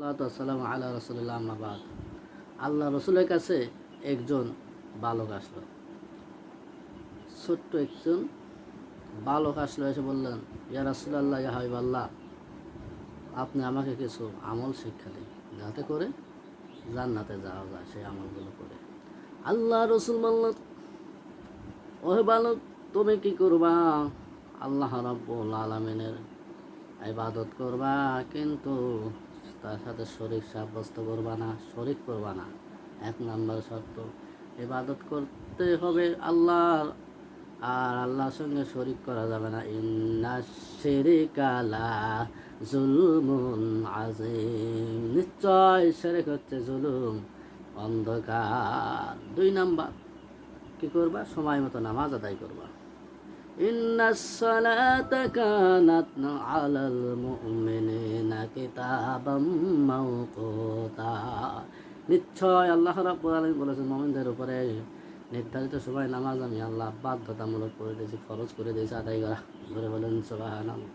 আসসালামু আলা রসুলিল্লাহ আম্মাবাদ। আল্লাহ রসুলের কাছে একজন বালক আসলো, ছোট্ট একজন বালক আসলো, এসে বললেন, ইয়া রাসূলুল্লাহ, ইয়া হাবিবাল্লাহ, আপনি আমাকে কিছু আমল শিক্ষা দিন, যাতে করে জান্নাতে যাওয়া যায়, সেই আমলগুলো করে। আল্লাহ রসুল বললেন, ওহে বালক, তুমি কি করবা? আল্লাহ রাব্বুল আলামিনের ইবাদত করবা, কিন্তু তার সাথে শরীক সাব্যস্ত করবা না, শরীক করবা না। 1 নম্বর শর্ত, ইবাদত করতে হবে আল্লাহর, আর আল্লাহর সঙ্গে শরীক করা যাবে না। ইন্না শিরকা লা যুলমুন আযীম, নিশ্চয় শিরক হচ্ছে জুলুম, অন্ধকার। 2 নম্বর, কি করবা? সময় মতো নামাজ আদায় করবা। ইন্নাস সালাতা কানাত আলাল মুমিনিনা কিতাবাম মাওকুতা, নিশ্চয় আল্লাহ রাব্বুল আলামিন বলেছেন, মুমিনদের উপরে নির্ধারিত সময় নামাজ আমি আল্লাহ বাধ্যতামূলক করে দিয়েছি, ফরজ করে দিয়েছি আদায় করা। ধরে বলেন সুবহানাল্লাহ।